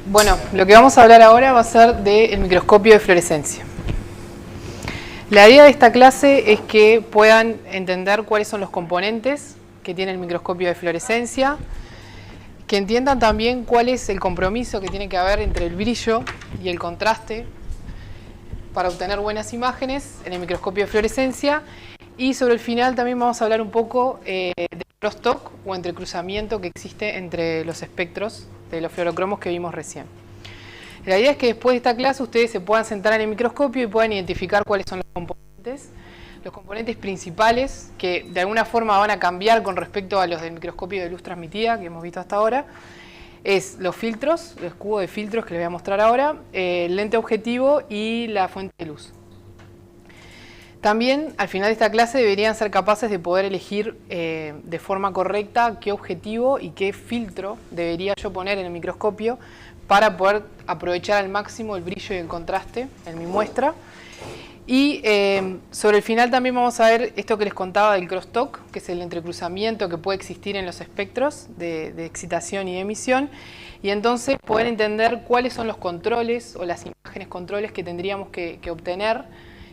Bueno, lo que vamos a hablar ahora va a ser del microscopio de fluorescencia. La idea de esta clase es que puedan entender cuáles son los componentes que tiene el microscopio de fluorescencia, que entiendan también cuál es el compromiso que tiene que haber entre el brillo y el contraste para obtener buenas imágenes en el microscopio de fluorescencia, y sobre el final también vamos a hablar un poco del crosstalk o entrecruzamiento que existe entre los espectros de los fluorocromos que vimos recién. La idea es que después de esta clase ustedes se puedan sentar en el microscopio y puedan identificar cuáles son los componentes principales que de alguna forma van a cambiar con respecto a los del microscopio de luz transmitida que hemos visto hasta ahora. Es los filtros, el escudo de filtros que les voy a mostrar ahora, el lente objetivo y la fuente de luz. También al final de esta clase deberían ser capaces de poder elegir de forma correcta qué objetivo y qué filtro debería yo poner en el microscopio para poder aprovechar al máximo el brillo y el contraste en mi muestra. Y sobre el final también vamos a ver esto que les contaba del crosstalk, que es el entrecruzamiento que puede existir en los espectros de excitación y de emisión, y entonces poder entender cuáles son los controles o las imágenes controles que tendríamos que obtener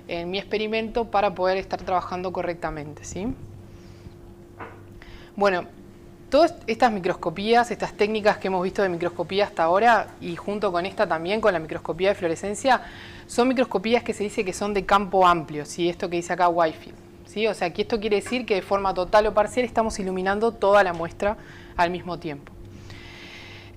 en mi experimento para poder estar trabajando correctamente, ¿sí? Bueno, todas estas microscopías, estas técnicas que hemos visto de microscopía hasta ahora, y junto con esta también, con la microscopía de fluorescencia, son microscopías que se dice que son de campo amplio, ¿sí? Esto que dice acá Whitefield, ¿sí? O sea, que esto quiere decir que de forma total o parcial estamos iluminando toda la muestra al mismo tiempo.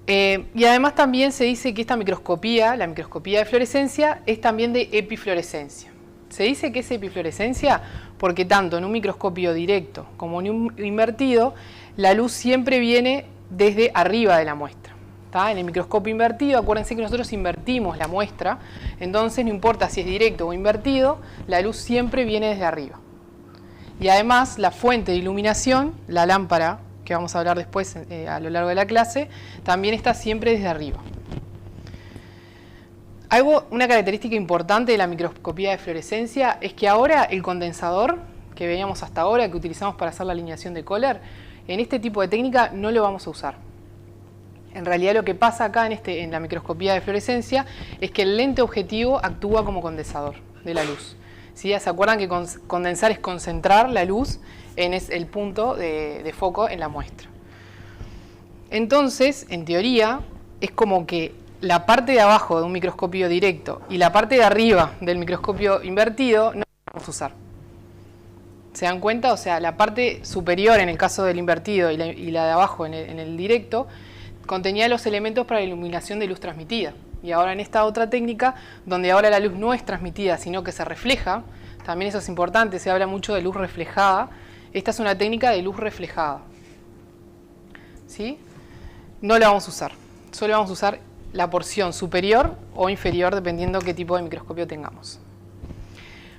Y además también se dice que esta microscopía, la microscopía de fluorescencia, es también de epifluorescencia. Se dice que es epifluorescencia porque tanto en un microscopio directo como en un invertido, la luz siempre viene desde arriba de la muestra. ¿Tá? En el microscopio invertido, acuérdense que nosotros invertimos la muestra, entonces no importa si es directo o invertido, la luz siempre viene desde arriba. Y además la fuente de iluminación, la lámpara, que vamos a hablar después a lo largo de la clase, también está siempre desde arriba. Una característica importante de la microscopía de fluorescencia es que ahora el condensador que veíamos hasta ahora, que utilizamos para hacer la alineación de Kohler, en este tipo de técnica no lo vamos a usar. En realidad lo que pasa acá en la microscopía de fluorescencia es que el lente objetivo actúa como condensador de la luz. ¿Sí? ¿Se acuerdan que condensar es concentrar la luz en el punto de foco en la muestra? Entonces, en teoría, es como que la parte de abajo de un microscopio directo y la parte de arriba del microscopio invertido no la vamos a usar. ¿Se dan cuenta? O sea, la parte superior en el caso del invertido y la de abajo en el directo contenía los elementos para la iluminación de luz transmitida. Y ahora en esta otra técnica, donde ahora la luz no es transmitida, sino que se refleja, también eso es importante, se habla mucho de luz reflejada. Esta es una técnica de luz reflejada. ¿Sí? No la vamos a usar. Solo vamos a usar la porción superior o inferior, dependiendo qué tipo de microscopio tengamos.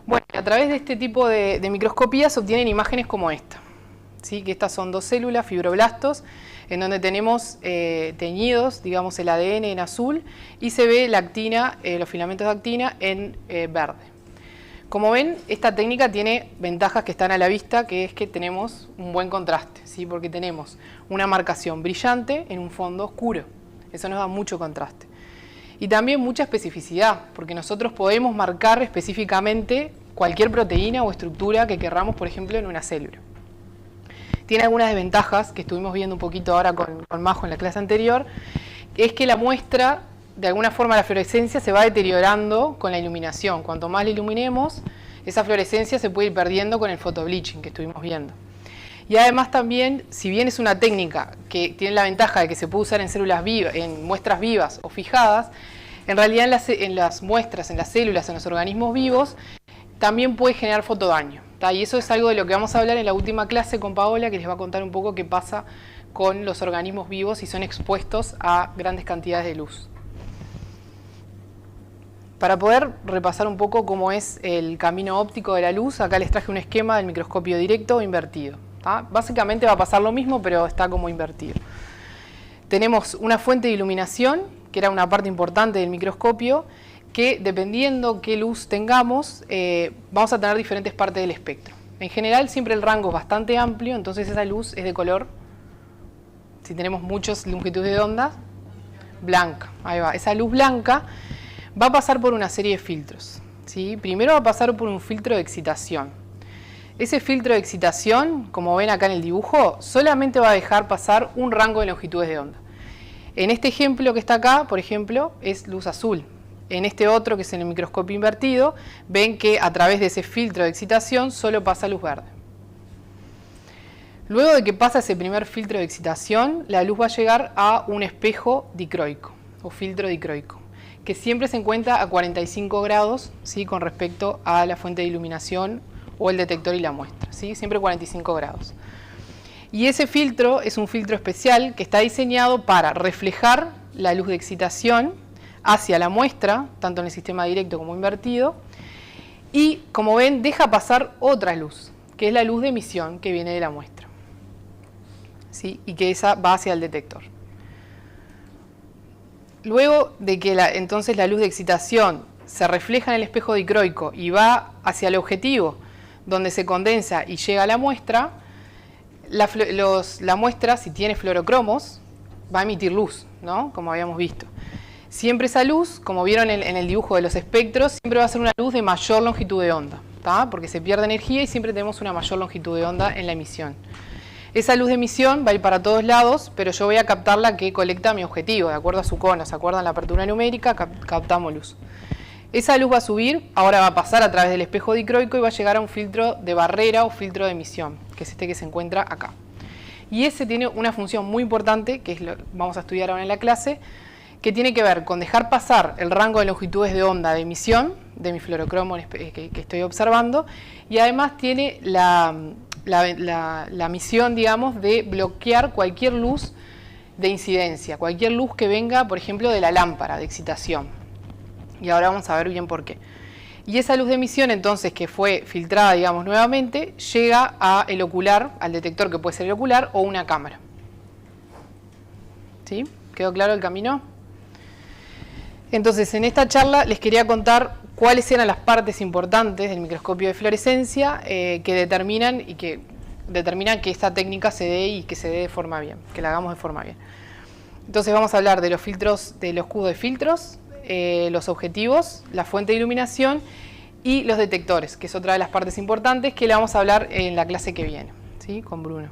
Bueno, a través de este tipo de microscopía se obtienen imágenes como esta, ¿sí? Que estas son dos células, fibroblastos, en donde tenemos teñidos, digamos, el ADN en azul, y se ve la actina, los filamentos de actina en verde. Como ven, esta técnica tiene ventajas que están a la vista, que es que tenemos un buen contraste, ¿sí? Porque tenemos una marcación brillante en un fondo oscuro. Eso nos da mucho contraste. Y también mucha especificidad, porque nosotros podemos marcar específicamente cualquier proteína o estructura que querramos, por ejemplo, en una célula. Tiene algunas desventajas que estuvimos viendo un poquito ahora con Majo en la clase anterior, que es que la muestra, de alguna forma la fluorescencia se va deteriorando con la iluminación. Cuanto más la iluminemos, esa fluorescencia se puede ir perdiendo con el photobleaching que estuvimos viendo. Y además también, si bien es una técnica que tiene la ventaja de que se puede usar en células vivas, en muestras vivas o fijadas, en realidad en las muestras, en las células, en los organismos vivos, también puede generar fotodaño. ¿Tá? Y eso es algo de lo que vamos a hablar en la última clase con Paola, que les va a contar un poco qué pasa con los organismos vivos si son expuestos a grandes cantidades de luz. Para poder repasar un poco cómo es el camino óptico de la luz, acá les traje un esquema del microscopio directo o invertido. Básicamente va a pasar lo mismo, pero está como invertido. Tenemos una fuente de iluminación, que era una parte importante del microscopio, que dependiendo qué luz tengamos, vamos a tener diferentes partes del espectro. En general siempre el rango es bastante amplio, entonces esa luz es de color, si tenemos muchas longitudes de onda, blanca. Ahí va. Esa luz blanca va a pasar por una serie de filtros, ¿sí? Primero va a pasar por un filtro de excitación. Ese filtro de excitación, como ven acá en el dibujo, solamente va a dejar pasar un rango de longitudes de onda. En este ejemplo que está acá, por ejemplo, es luz azul. En este otro, que es en el microscopio invertido, ven que a través de ese filtro de excitación solo pasa luz verde. Luego de que pasa ese primer filtro de excitación, la luz va a llegar a un espejo dicroico o filtro dicroico, que siempre se encuentra a 45 grados, ¿sí?, con respecto a la fuente de iluminación o el detector y la muestra, ¿sí? Siempre 45 grados. Y ese filtro es un filtro especial que está diseñado para reflejar la luz de excitación hacia la muestra, tanto en el sistema directo como invertido, y como ven deja pasar otra luz, que es la luz de emisión que viene de la muestra, ¿sí?, y que esa va hacia el detector. Luego de que entonces la luz de excitación se refleja en el espejo dicroico y va hacia el objetivo, donde se condensa y llega a la muestra, la muestra, si tiene fluorocromos, va a emitir luz, ¿no?, como habíamos visto. Siempre esa luz, como vieron en el dibujo de los espectros, siempre va a ser una luz de mayor longitud de onda, ¿tá?, porque se pierde energía y siempre tenemos una mayor longitud de onda en la emisión. Esa luz de emisión va a ir para todos lados, pero yo voy a captar la que colecta mi objetivo, de acuerdo a su cono. ¿Se acuerdan la apertura numérica? Captamos luz. Esa luz va a subir, ahora va a pasar a través del espejo dicroico y va a llegar a un filtro de barrera o filtro de emisión, que es este que se encuentra acá. Y ese tiene una función muy importante, que es lo que vamos a estudiar ahora en la clase, que tiene que ver con dejar pasar el rango de longitudes de onda de emisión de mi fluorocromo que estoy observando, y además tiene la misión, digamos, de bloquear cualquier luz de incidencia, cualquier luz que venga, por ejemplo, de la lámpara de excitación. Y ahora vamos a ver bien por qué. Y esa luz de emisión, entonces, que fue filtrada, digamos, nuevamente, llega al ocular, al detector, que puede ser el ocular o una cámara. ¿Sí? ¿Quedó claro el camino? Entonces, en esta charla les quería contar cuáles eran las partes importantes del microscopio de fluorescencia que determinan que esta técnica se dé y que se dé de forma bien, que la hagamos de forma bien. Entonces vamos a hablar de los filtros, de los cubos de filtros, los objetivos, la fuente de iluminación y los detectores, que es otra de las partes importantes que le vamos a hablar en la clase que viene, ¿sí?, con Bruno.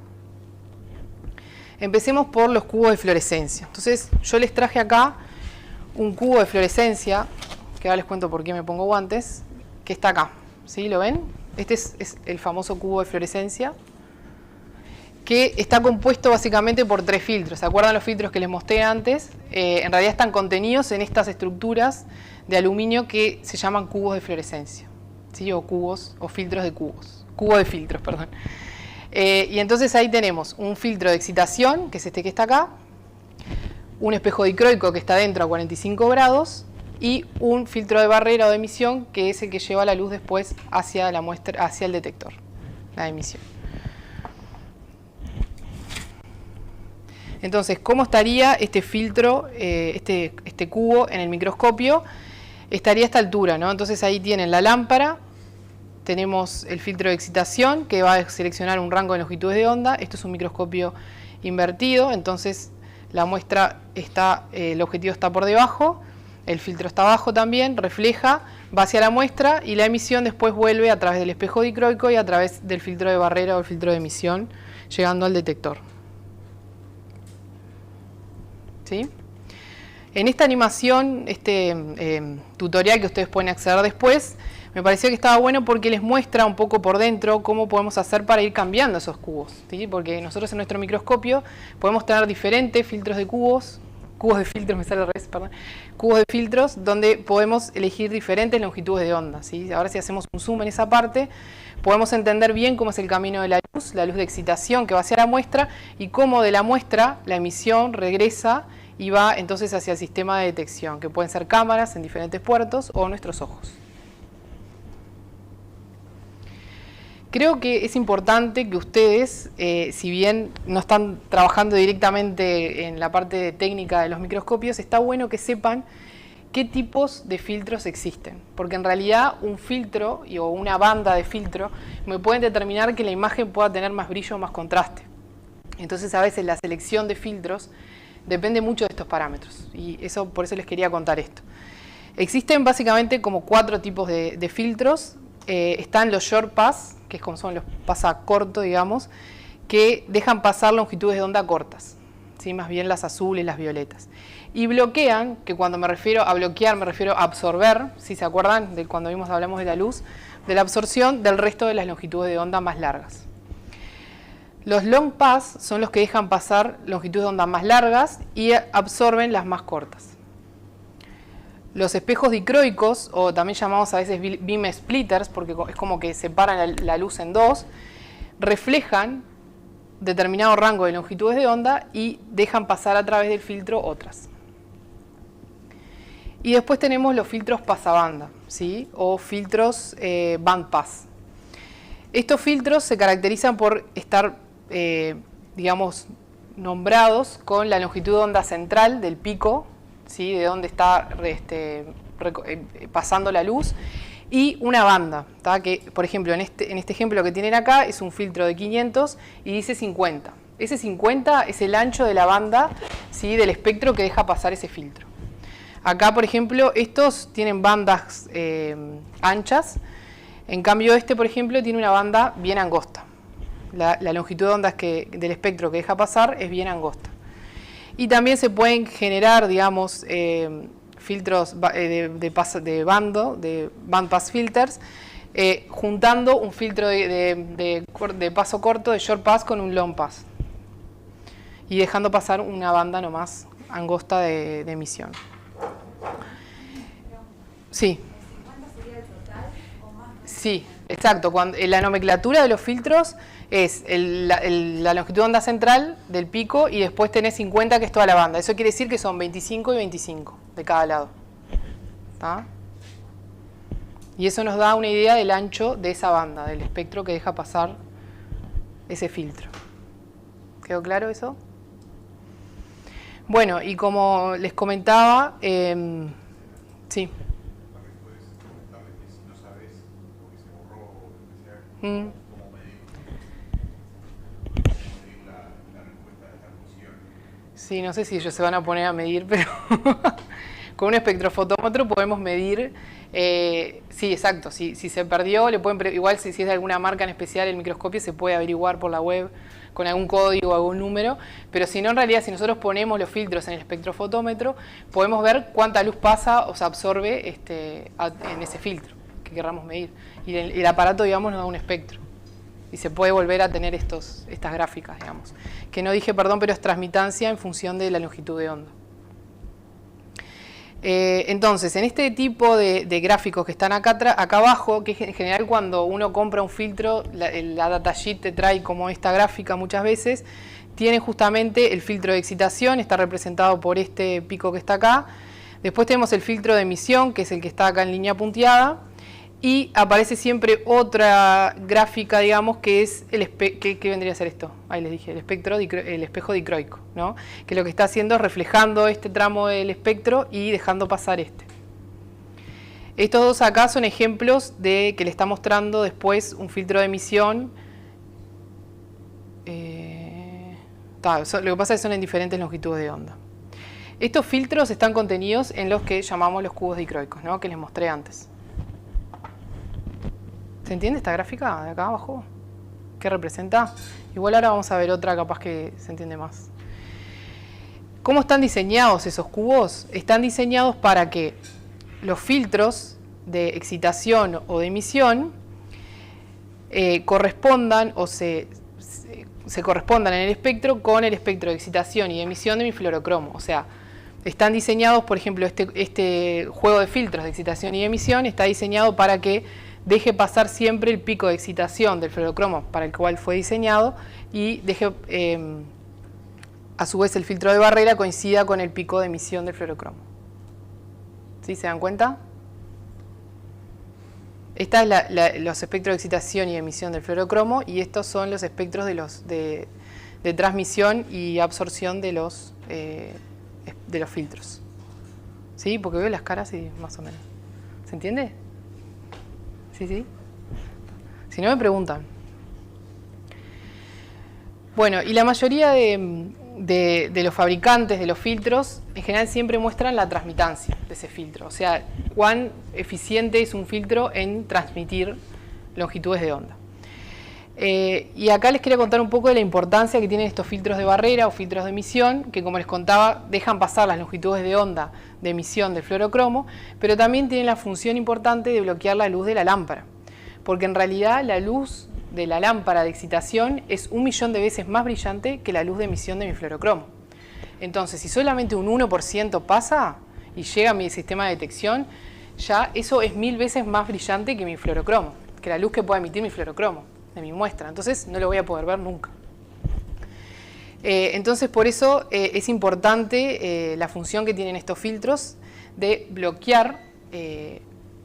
Empecemos por los cubos de fluorescencia. Entonces yo les traje acá un cubo de fluorescencia, que ahora les cuento por qué me pongo guantes, que está acá, ¿sí? ¿Lo ven? Este es el famoso cubo de fluorescencia, que está compuesto básicamente por 3 filtros. ¿Se acuerdan los filtros que les mostré antes? En realidad están contenidos en estas estructuras de aluminio que se llaman cubos de fluorescencia, ¿sí?, o cubos, o filtros de cubos, cubo de filtros, perdón. Y entonces ahí tenemos un filtro de excitación, que es este que está acá, un espejo dicroico que está dentro a 45 grados y un filtro de barrera o de emisión, que es el que lleva la luz después hacia la muestra, hacia el detector, la emisión. Entonces, ¿cómo estaría este filtro, este cubo en el microscopio? Estaría a esta altura, ¿no? Entonces ahí tienen la lámpara, tenemos el filtro de excitación que va a seleccionar un rango de longitudes de onda. Esto es un microscopio invertido, entonces la muestra está, el objetivo está por debajo, el filtro está abajo también, refleja, va hacia la muestra y la emisión después vuelve a través del espejo dicroico y a través del filtro de barrera o el filtro de emisión, llegando al detector. ¿Sí? En esta animación, tutorial que ustedes pueden acceder después, me pareció que estaba bueno porque les muestra un poco por dentro cómo podemos hacer para ir cambiando esos cubos, ¿sí? Porque nosotros en nuestro microscopio podemos tener diferentes filtros de cubos de filtros, me sale al revés, perdón, cubos de filtros donde podemos elegir diferentes longitudes de onda, ¿sí? Ahora si hacemos un zoom en esa parte, podemos entender bien cómo es el camino de la luz de excitación que va hacia la muestra y cómo de la muestra la emisión regresa y va entonces hacia el sistema de detección, que pueden ser cámaras en diferentes puertos o nuestros ojos. Creo que es importante que ustedes, si bien no están trabajando directamente en la parte técnica de los microscopios, está bueno que sepan qué tipos de filtros existen, porque en realidad un filtro o una banda de filtro me pueden determinar que la imagen pueda tener más brillo o más contraste. Entonces a veces la selección de filtros Depende mucho de estos parámetros y por eso les quería contar esto. Existen básicamente como 4 tipos de filtros. Están los short pass, que es como son los pasa corto, digamos, que dejan pasar longitudes de onda cortas, ¿sí? Más bien las azules, las violetas. Y bloquean, que cuando me refiero a bloquear me refiero a absorber, si se acuerdan de cuando hablamos de la luz, de la absorción del resto de las longitudes de onda más largas. Los long pass son los que dejan pasar longitudes de onda más largas y absorben las más cortas. Los espejos dicroicos, o también llamados a veces beam splitters, porque es como que separan la luz en dos, reflejan determinado rango de longitudes de onda y dejan pasar a través del filtro otras. Y después tenemos los filtros pasabanda, ¿sí? O filtros bandpass. Estos filtros se caracterizan por estar, digamos, nombrados con la longitud de onda central del pico, ¿sí? De donde está pasando la luz, y una banda, ¿tá? Que, por ejemplo, en este ejemplo que tienen acá es un filtro de 500 y dice 50. Ese 50 es el ancho de la banda, ¿sí? Del espectro que deja pasar ese filtro. Acá, por ejemplo, estos tienen bandas anchas, en cambio por ejemplo, tiene una banda bien angosta. La longitud de ondas del espectro que deja pasar es bien angosta. Y también se pueden generar, digamos, filtros de bandpass filters, juntando un filtro de paso corto, de short pass, con un long pass. Y dejando pasar una banda nomás angosta de emisión. Sí. Sí, exacto. La nomenclatura de los filtros es la longitud de onda central del pico y después tenés 50, que es toda la banda. Eso quiere decir que son 25 y 25 de cada lado. ¿Tá? Y eso nos da una idea del ancho de esa banda, del espectro que deja pasar ese filtro. ¿Quedó claro eso? Bueno, y como les comentaba, sí. Sí, no sé si ellos se van a poner a medir, pero con un espectrofotómetro podemos medir. Sí, exacto. Si se perdió, igual si es de alguna marca en especial el microscopio, se puede averiguar por la web con algún código o algún número, pero si no, en realidad, si nosotros ponemos los filtros en el espectrofotómetro, podemos ver cuánta luz pasa o se absorbe en ese filtro que querramos medir. Y el aparato, digamos, nos da un espectro. Y se puede volver a tener estas gráficas, digamos. Que no dije, perdón, pero es transmitancia en función de la longitud de onda. Entonces, en este tipo de gráficos que están acá abajo, que en general cuando uno compra un filtro, la datasheet te trae como esta gráfica muchas veces, tiene justamente el filtro de excitación, está representado por este pico que está acá. Después tenemos el filtro de emisión, que es el que está acá en línea punteada. Y aparece siempre otra gráfica, digamos, que es ¿qué vendría a ser esto? Ahí les dije, el espejo dicroico, ¿no? Que lo que está haciendo es reflejando este tramo del espectro y dejando pasar este. Estos dos acá son ejemplos de que le está mostrando después un filtro de emisión. Lo que pasa es que son en diferentes longitudes de onda. Estos filtros están contenidos en los que llamamos los cubos dicroicos, ¿no? Que les mostré antes. ¿Se entiende esta gráfica de acá abajo? ¿Qué representa? Igual ahora vamos a ver otra, capaz que se entiende más. ¿Cómo están diseñados esos cubos? Están diseñados para que los filtros de excitación o de emisión correspondan o se correspondan en el espectro con el espectro de excitación y de emisión de mi fluorocromo. O sea, están diseñados, por ejemplo, este juego de filtros de excitación y emisión está diseñado para que deje pasar siempre el pico de excitación del fluorocromo para el cual fue diseñado y deje, a su vez, el filtro de barrera coincida con el pico de emisión del fluorocromo. ¿Sí? ¿Se dan cuenta? Esta es los espectros de excitación y emisión del fluorocromo y estos son los espectros de transmisión y absorción de los filtros. ¿Sí? Porque veo las caras y más o menos. ¿Se entiende? ¿Sí, sí? Si no, me preguntan. Bueno, y la mayoría de de los fabricantes de los filtros, en general siempre muestran la transmitancia de ese filtro, o sea, cuán eficiente es un filtro en transmitir longitudes de onda. Y acá les quería contar un poco de la importancia que tienen estos filtros de barrera o filtros de emisión, que como les contaba, dejan pasar las longitudes de onda de emisión del fluorocromo, pero también tienen la función importante de bloquear la luz de la lámpara, porque en realidad la luz de la lámpara de excitación es 1.000.000 de veces más brillante que la luz de emisión de mi fluorocromo. Entonces, si solamente un 1% pasa y llega a mi sistema de detección, ya eso es 1000 veces más brillante que mi fluorocromo, que la luz que pueda emitir mi fluorocromo de mi muestra. Entonces, no lo voy a poder ver nunca. Entonces, por eso es importante la función que tienen estos filtros de bloquear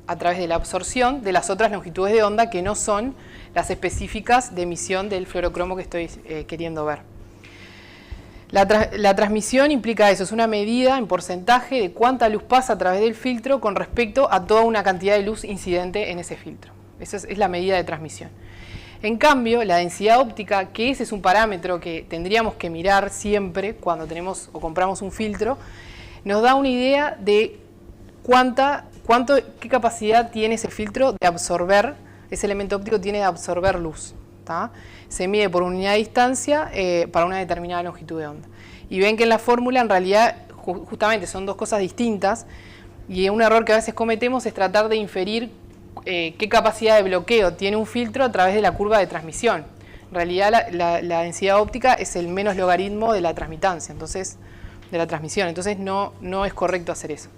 a través de la absorción de las otras longitudes de onda que no son las específicas de emisión del fluorocromo que estoy queriendo ver. La transmisión implica eso, es una medida en porcentaje de cuánta luz pasa a través del filtro con respecto a toda una cantidad de luz incidente en ese filtro. Esa es la medida de transmisión. En cambio, la densidad óptica, que ese es un parámetro que tendríamos que mirar siempre cuando tenemos o compramos un filtro, nos da una idea de qué capacidad tiene ese filtro de absorber, ese elemento óptico tiene de absorber luz. ¿tá? Se mide por unidad de distancia para una determinada longitud de onda. Y ven que en la fórmula en realidad justamente son dos cosas distintas y un error que a veces cometemos es tratar de inferir qué capacidad de bloqueo tiene un filtro a través de la curva de transmisión. En realidad la densidad óptica es el menos logaritmo de la transmitancia, entonces, de la transmisión, entonces no es correcto hacer eso.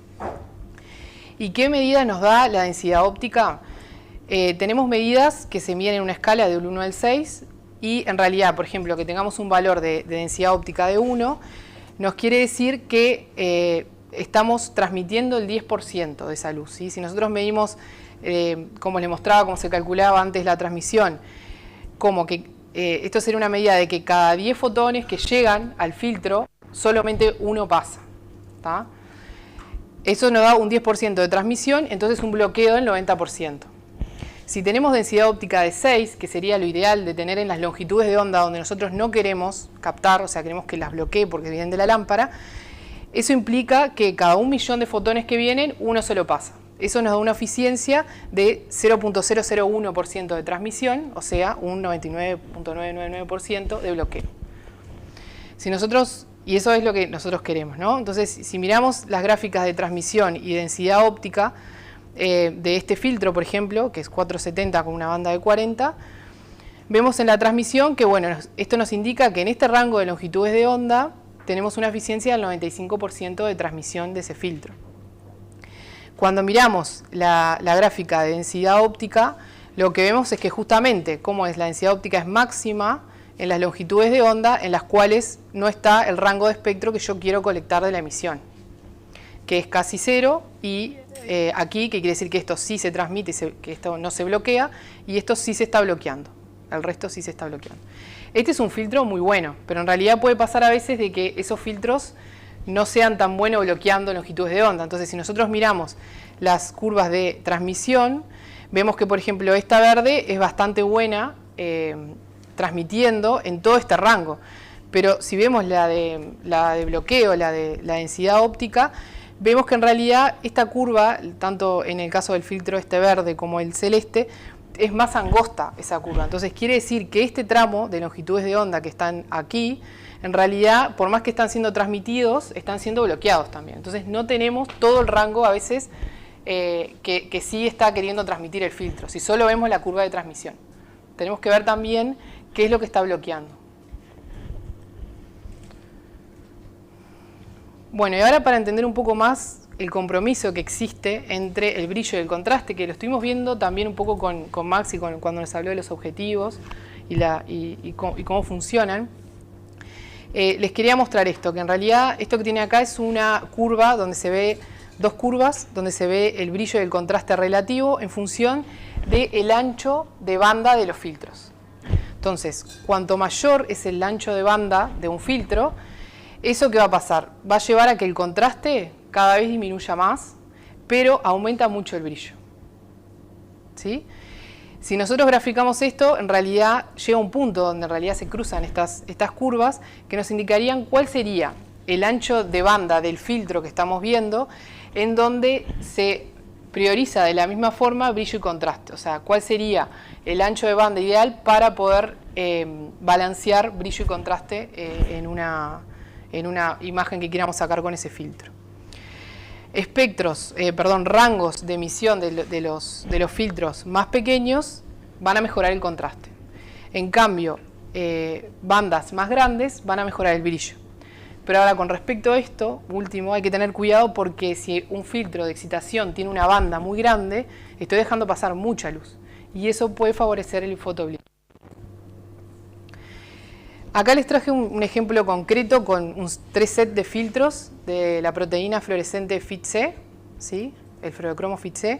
¿Y qué medida nos da la densidad óptica? Tenemos medidas que se miden en una escala del 1 al 6 y en realidad, por ejemplo, que tengamos un valor de densidad óptica de 1 nos quiere decir que estamos transmitiendo el 10% de esa luz. ¿sí? Si nosotros medimos, como les mostraba, cómo se calculaba antes la transmisión, como que esto sería una medida de que cada 10 fotones que llegan al filtro, solamente uno pasa. ¿tá? Eso nos da un 10% de transmisión, entonces un bloqueo del 90%. Si tenemos densidad óptica de 6, que sería lo ideal de tener en las longitudes de onda donde nosotros no queremos captar, o sea, queremos que las bloquee porque vienen de la lámpara, eso implica que cada 1.000.000 de fotones que vienen, uno solo pasa. Eso nos da una eficiencia de 0.001% de transmisión, o sea, un 99.999% de bloqueo. Y eso es lo que nosotros queremos, ¿no? Entonces, si miramos las gráficas de transmisión y densidad óptica de este filtro, por ejemplo, que es 470 con una banda de 40, vemos en la transmisión que, bueno, esto nos indica que en este rango de longitudes de onda tenemos una eficiencia del 95% de transmisión de ese filtro. Cuando miramos la gráfica de densidad óptica, lo que vemos es que justamente, como es la densidad óptica es máxima en las longitudes de onda en las cuales no está el rango de espectro que yo quiero colectar de la emisión, que es casi cero, y aquí, que quiere decir que esto sí se transmite, que esto no se bloquea, y esto sí se está bloqueando, el resto sí se está bloqueando. Este es un filtro muy bueno, pero en realidad puede pasar a veces de que esos filtros no sean tan buenos bloqueando longitudes de onda. Entonces, si nosotros miramos las curvas de transmisión, vemos que, por ejemplo, esta verde es bastante buena transmitiendo en todo este rango. Pero si vemos la de bloqueo, la densidad óptica, vemos que en realidad esta curva, tanto en el caso del filtro este verde como el celeste, es más angosta esa curva. Entonces quiere decir que este tramo de longitudes de onda que están aquí, en realidad, por más que están siendo transmitidos, están siendo bloqueados también. Entonces no tenemos todo el rango a veces que sí está queriendo transmitir el filtro, si solo vemos la curva de transmisión. Tenemos que ver también qué es lo que está bloqueando. Bueno, y ahora para entender un poco más el compromiso que existe entre el brillo y el contraste, que lo estuvimos viendo también un poco con Max y cuando nos habló de los objetivos y cómo funcionan, les quería mostrar esto, que en realidad esto que tiene acá es una curva donde se ve, dos curvas, donde se ve el brillo y el contraste relativo en función del ancho de banda de los filtros. Entonces, cuanto mayor es el ancho de banda de un filtro, ¿eso qué va a pasar? Va a llevar a que el contraste cada vez disminuya más, pero aumenta mucho el brillo. ¿Sí? Si nosotros graficamos esto, en realidad llega un punto donde en realidad se cruzan estas curvas que nos indicarían cuál sería el ancho de banda del filtro que estamos viendo, en donde se prioriza de la misma forma brillo y contraste. O sea, cuál sería el ancho de banda ideal para poder balancear brillo y contraste en una imagen que queramos sacar con ese filtro. Rangos de emisión de los filtros más pequeños van a mejorar el contraste. En cambio, bandas más grandes van a mejorar el brillo. Pero ahora, con respecto a esto último, hay que tener cuidado porque si un filtro de excitación tiene una banda muy grande, estoy dejando pasar mucha luz y eso puede favorecer el photobleaching. Acá les traje un ejemplo concreto con 3 sets de filtros de la proteína fluorescente FIT-C, ¿sí? El fluorocromo FIT-C.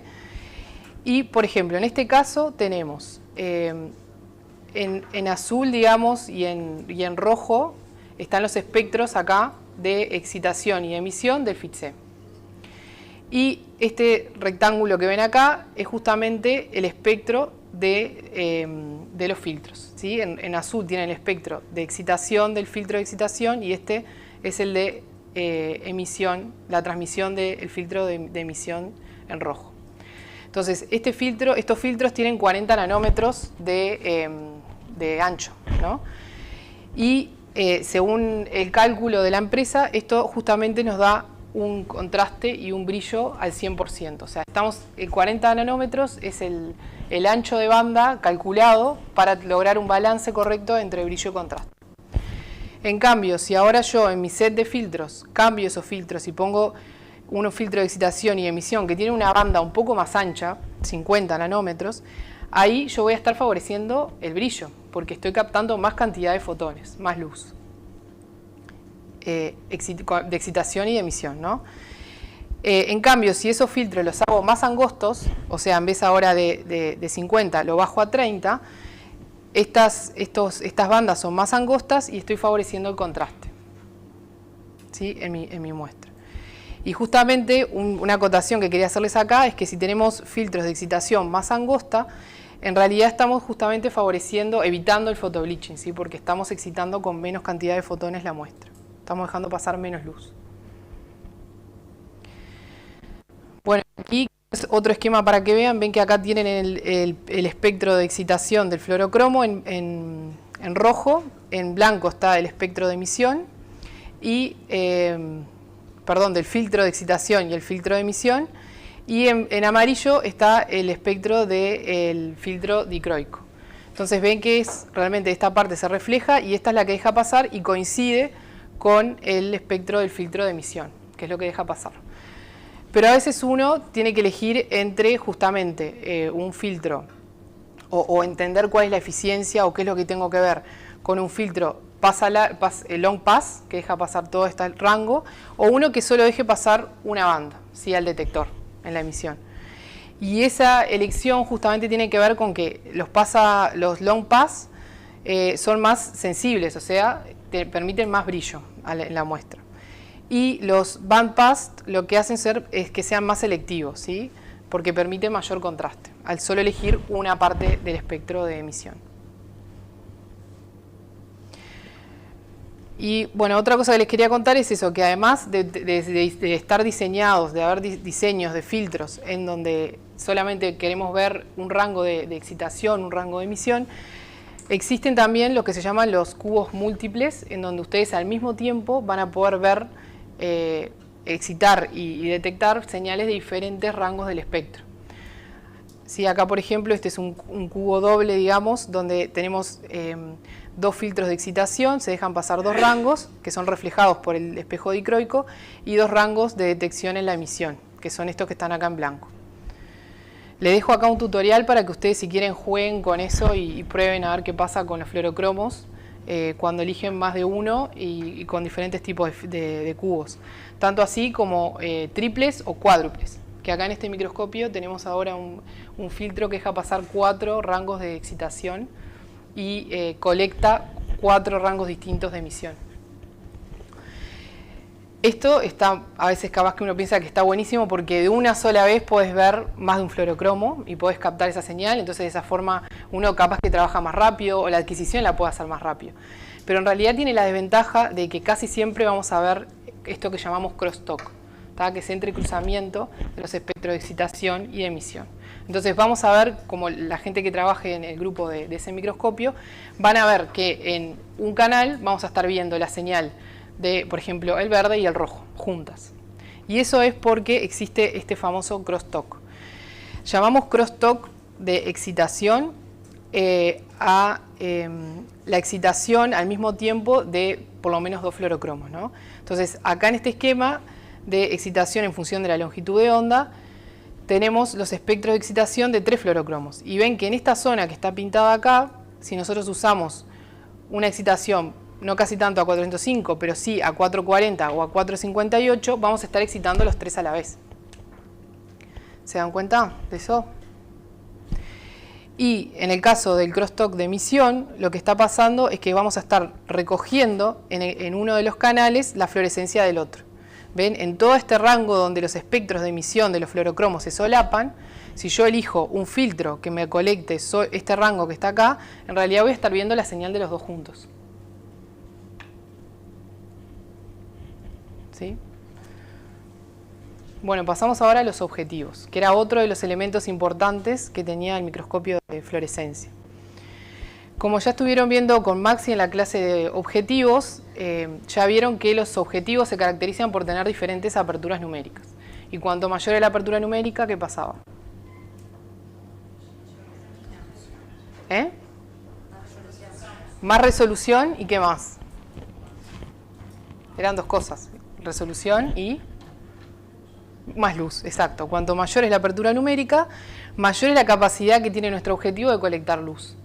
Y, por ejemplo, en este caso tenemos en azul, digamos, y en rojo están los espectros acá de excitación y emisión del FIT-C. Y este rectángulo que ven acá es justamente el espectro de los filtros, ¿sí? En azul tienen el espectro de excitación del filtro de excitación y este es el de emisión, la transmisión del filtro de emisión en rojo. Entonces, estos filtros tienen 40 nanómetros de ancho, ¿no? Y según el cálculo de la empresa, esto justamente nos da un contraste y un brillo al 100%. O sea, el 40 nanómetros es el ancho de banda calculado para lograr un balance correcto entre brillo y contraste. En cambio, si ahora yo en mi set de filtros cambio esos filtros y pongo unos filtros de excitación y emisión que tienen una banda un poco más ancha, 50 nanómetros, ahí yo voy a estar favoreciendo el brillo, porque estoy captando más cantidad de fotones, más luz. De excitación y de emisión, ¿no? En cambio, si esos filtros los hago más angostos, o sea, en vez ahora de 50 lo bajo a 30, estas bandas son más angostas y estoy favoreciendo el contraste, ¿sí? en mi muestra. Y justamente una acotación que quería hacerles acá es que si tenemos filtros de excitación más angosta, en realidad estamos justamente evitando el photobleaching, ¿sí? Porque estamos excitando con menos cantidad de fotones la muestra. Estamos dejando pasar menos luz. Bueno, aquí es otro esquema para que vean. Ven que acá tienen el espectro de excitación del fluorocromo en rojo. En blanco está el espectro de emisión. Y, del filtro de excitación y el filtro de emisión. Y en amarillo está el espectro del filtro dicroico. Entonces ven que realmente esta parte se refleja y esta es la que deja pasar y coincide con el espectro del filtro de emisión, que es lo que deja pasar. Pero a veces uno tiene que elegir entre justamente un filtro o entender cuál es la eficiencia o qué es lo que tengo que ver con un filtro el long pass, que deja pasar todo este rango, o uno que solo deje pasar una banda, ¿sí? Al detector en la emisión. Y esa elección justamente tiene que ver con que los long pass son más sensibles, o sea, te permiten más brillo en la muestra. Y los bandpass lo que hacen es que sean más selectivos, ¿sí? Porque permite mayor contraste, al solo elegir una parte del espectro de emisión. Y bueno, otra cosa que les quería contar es eso, que además de estar diseñados, de haber diseños de filtros en donde solamente queremos ver un rango de excitación, un rango de emisión, existen también lo que se llaman los cubos múltiples, en donde ustedes al mismo tiempo van a poder ver, excitar y detectar señales de diferentes rangos del espectro. Sí, acá, por ejemplo, este es un cubo doble, digamos, donde tenemos dos filtros de excitación, se dejan pasar dos rangos, que son reflejados por el espejo dicroico, y dos rangos de detección en la emisión, que son estos que están acá en blanco. Les dejo acá un tutorial para que ustedes, si quieren, jueguen con eso y prueben a ver qué pasa con los fluorocromos cuando eligen más de uno y con diferentes tipos de cubos. Tanto así como triples o cuádruples, que acá en este microscopio tenemos ahora un filtro que deja pasar 4 rangos de excitación y colecta 4 rangos distintos de emisión. Esto está, a veces capaz que uno piensa que está buenísimo porque de una sola vez podés ver más de un fluorocromo y podés captar esa señal, entonces de esa forma uno capaz que trabaja más rápido o la adquisición la puede hacer más rápido. Pero en realidad tiene la desventaja de que casi siempre vamos a ver esto que llamamos crosstalk, que es entrecruzamiento de los espectros de excitación y de emisión. Entonces vamos a ver, como la gente que trabaje en el grupo de ese microscopio, van a ver que en un canal vamos a estar viendo la señal de, por ejemplo, el verde y el rojo, juntas. Y eso es porque existe este famoso crosstalk. Llamamos crosstalk de excitación a la excitación al mismo tiempo de por lo menos 2 fluorocromos, ¿no? Entonces, acá en este esquema de excitación en función de la longitud de onda, tenemos los espectros de excitación de 3 fluorocromos. Y ven que en esta zona que está pintada acá, si nosotros usamos una excitación no casi tanto a 405, pero sí a 440 o a 458, vamos a estar excitando los 3 a la vez. ¿Se dan cuenta de eso? Y en el caso del crosstalk de emisión, lo que está pasando es que vamos a estar recogiendo en uno de los canales la fluorescencia del otro. ¿Ven? En todo este rango donde los espectros de emisión de los fluorocromos se solapan, si yo elijo un filtro que me colecte este rango que está acá, en realidad voy a estar viendo la señal de los dos juntos. ¿Sí? Bueno, pasamos ahora a los objetivos, que era otro de los elementos importantes que tenía el microscopio de fluorescencia. Como ya estuvieron viendo con Maxi en la clase de objetivos, ya vieron que los objetivos se caracterizan por tener diferentes aperturas numéricas. Y cuanto mayor es la apertura numérica, ¿qué pasaba? Más resolución y ¿qué más? Eran dos cosas, resolución y más luz, exacto. Cuanto mayor es la apertura numérica, mayor es la capacidad que tiene nuestro objetivo de colectar luz.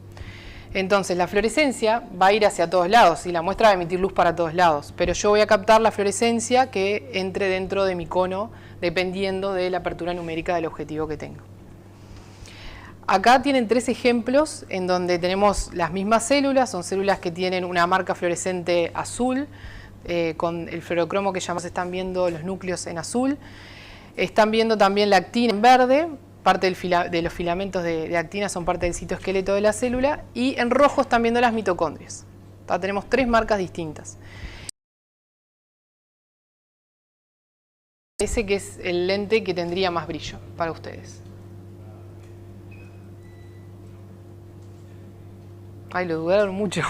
Entonces la fluorescencia va a ir hacia todos lados y la muestra va a emitir luz para todos lados, pero yo voy a captar la fluorescencia que entre dentro de mi cono dependiendo de la apertura numérica del objetivo que tengo. Acá tienen 3 ejemplos en donde tenemos las mismas células, son células que tienen una marca fluorescente azul, con el fluorocromo que ya más están viendo los núcleos en azul. Están viendo también la actina en verde, parte de los filamentos de actina son parte del citoesqueleto de la célula, y en rojo están viendo las mitocondrias. Tenemos 3 marcas distintas. Parece que es el lente que tendría más brillo para ustedes. Ay, lo dudaron mucho.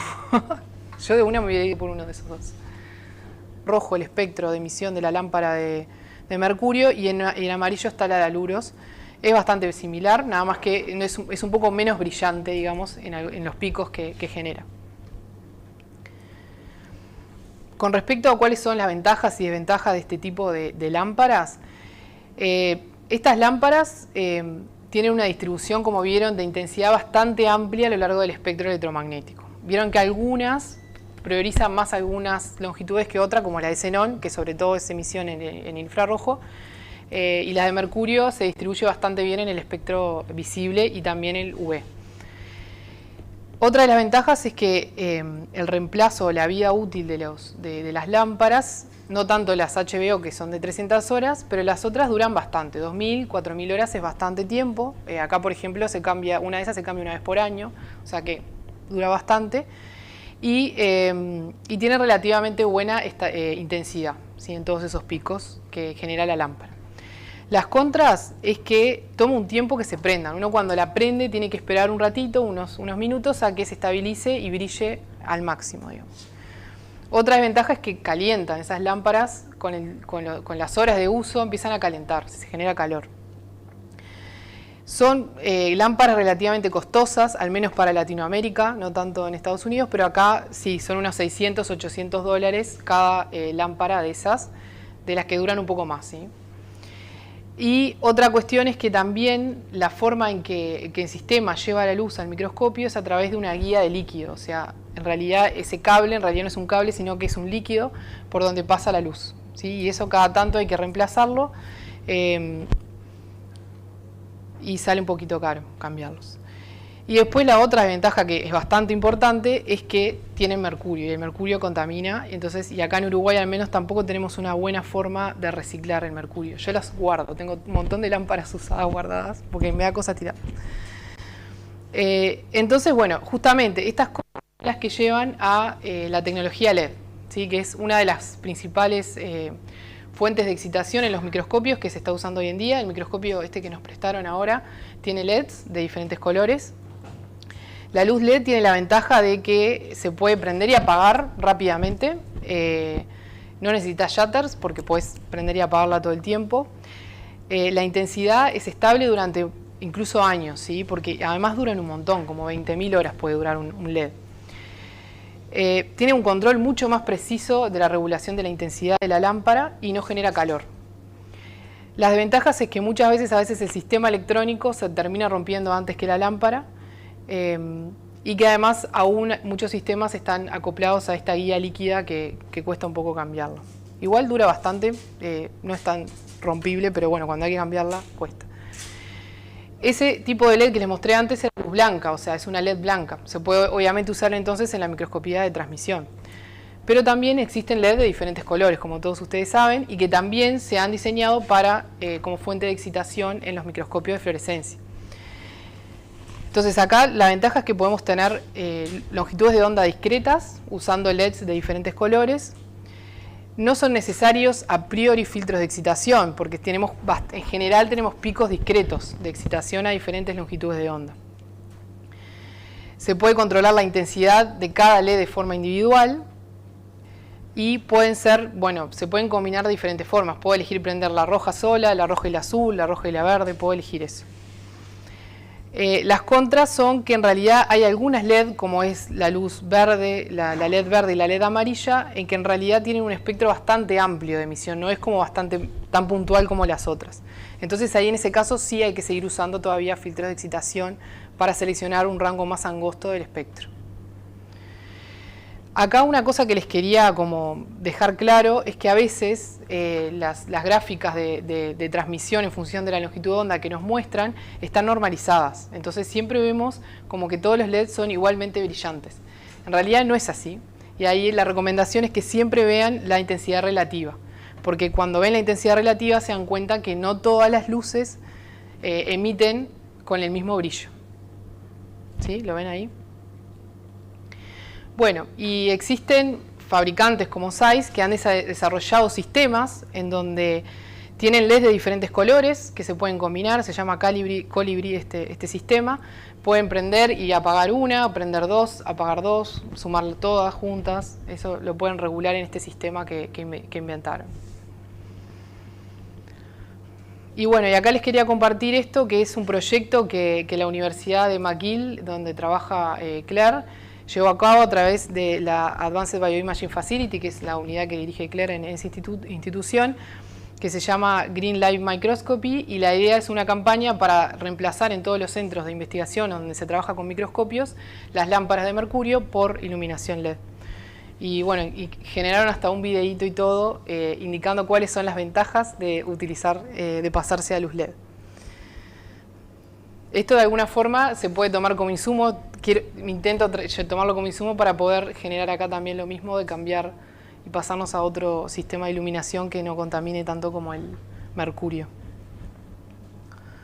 Yo de una me voy a ir por uno de esos dos. Rojo el espectro de emisión de la lámpara de mercurio y en amarillo está la de aluros. Es bastante similar, nada más que es un poco menos brillante, digamos, en los picos que genera. Con respecto a cuáles son las ventajas y desventajas de este tipo de lámparas, estas lámparas tienen una distribución, como vieron, de intensidad bastante amplia a lo largo del espectro electromagnético. Vieron que algunas priorizan más algunas longitudes que otras, como la de xenón, que sobre todo es emisión en infrarrojo, y la de mercurio se distribuye bastante bien en el espectro visible y también el UV. Otra de las ventajas es que el reemplazo o la vida útil de las lámparas, no tanto las HBO que son de 300 horas, pero las otras duran bastante, 2.000, 4.000 horas es bastante tiempo. Acá, por ejemplo, una de esas se cambia una vez por año, o sea que dura bastante. Y tiene relativamente buena intensidad, ¿sí? En todos esos picos que genera la lámpara. Las contras es que toma un tiempo que se prendan. Uno cuando la prende tiene que esperar un ratito, unos minutos, a que se estabilice y brille al máximo, digamos. Otra desventaja es que calientan esas lámparas, con las horas de uso empiezan a calentar, se genera calor. Son lámparas relativamente costosas, al menos para Latinoamérica, no tanto en Estados Unidos, pero acá sí, son unos 600, 800 dólares cada lámpara de esas, de las que duran un poco más, ¿sí? Y otra cuestión es que también la forma en que el sistema lleva la luz al microscopio es a través de una guía de líquido, o sea, en realidad ese cable en realidad no es un cable, sino que es un líquido por donde pasa la luz, ¿sí? Y eso cada tanto hay que reemplazarlo. Y sale un poquito caro cambiarlos. Y después la otra desventaja que es bastante importante es que tienen mercurio y el mercurio contamina. Entonces, y acá en Uruguay al menos tampoco tenemos una buena forma de reciclar el mercurio. Yo las guardo, tengo un montón de lámparas usadas guardadas porque me da cosa tirar. Entonces, bueno, justamente estas cosas son las que llevan a la tecnología LED, ¿sí? Que es una de las principales fuentes de excitación en los microscopios que se está usando hoy en día. El microscopio este que nos prestaron ahora tiene LEDs de diferentes colores. La luz LED tiene la ventaja de que se puede prender y apagar rápidamente. No necesitas shutters porque puedes prender y apagarla todo el tiempo. La intensidad es estable durante incluso años, ¿sí? Porque además duran un montón, como 20.000 horas puede durar un LED. Tiene un control mucho más preciso de la regulación de la intensidad de la lámpara y no genera calor. Las desventajas es que muchas veces el sistema electrónico se termina rompiendo antes que la lámpara. Y que además aún muchos sistemas están acoplados a esta guía líquida que cuesta un poco cambiarlo. Igual dura bastante, no es tan rompible, pero bueno, cuando hay que cambiarla cuesta. Ese tipo de LED que les mostré antes es luz blanca, o sea, es una LED blanca. Se puede obviamente usar entonces en la microscopía de transmisión. Pero también existen LED de diferentes colores, como todos ustedes saben, y que también se han diseñado para, como fuente de excitación en los microscopios de fluorescencia. Entonces acá la ventaja es que podemos tener longitudes de onda discretas usando LEDs de diferentes colores. No son necesarios a priori filtros de excitación porque en general tenemos picos discretos de excitación a diferentes longitudes de onda. Se puede controlar la intensidad de cada LED de forma individual y se pueden combinar de diferentes formas. Puedo elegir prender la roja sola, la roja y la azul, la roja y la verde, puedo elegir eso. Las contras son que en realidad hay algunas LED, como es la luz verde, la LED verde y la LED amarilla, en que en realidad tienen un espectro bastante amplio de emisión, no es como tan puntual como las otras. Entonces ahí en ese caso sí hay que seguir usando todavía filtros de excitación para seleccionar un rango más angosto del espectro. Acá una cosa que les quería como dejar claro es que a veces las gráficas de transmisión en función de la longitud de onda que nos muestran están normalizadas. Entonces siempre vemos como que todos los LEDs son igualmente brillantes. En realidad no es así. Y ahí la recomendación es que siempre vean la intensidad relativa. Porque cuando ven la intensidad relativa se dan cuenta que no todas las luces emiten con el mismo brillo. ¿Sí? ¿Lo ven ahí? Bueno, y existen fabricantes como Zeiss que han desarrollado sistemas en donde tienen LEDs de diferentes colores que se pueden combinar, se llama Colibri este sistema. Pueden prender y apagar una, prender dos, apagar dos, sumar todas juntas. Eso lo pueden regular en este sistema que inventaron. Y bueno, y acá les quería compartir esto, que es un proyecto que la Universidad de McGill, donde trabaja Claire, llevó a cabo a través de la Advanced Bioimaging Facility, que es la unidad que dirige Claire en esa institución, que se llama Green Light Microscopy, y la idea es una campaña para reemplazar en todos los centros de investigación donde se trabaja con microscopios las lámparas de mercurio por iluminación LED. Y bueno, y generaron hasta un videíto y todo indicando cuáles son las ventajas de de pasarse a luz LED. Esto de alguna forma se puede tomar como insumo, intento tomarlo como insumo para poder generar acá también lo mismo de cambiar y pasarnos a otro sistema de iluminación que no contamine tanto como el mercurio.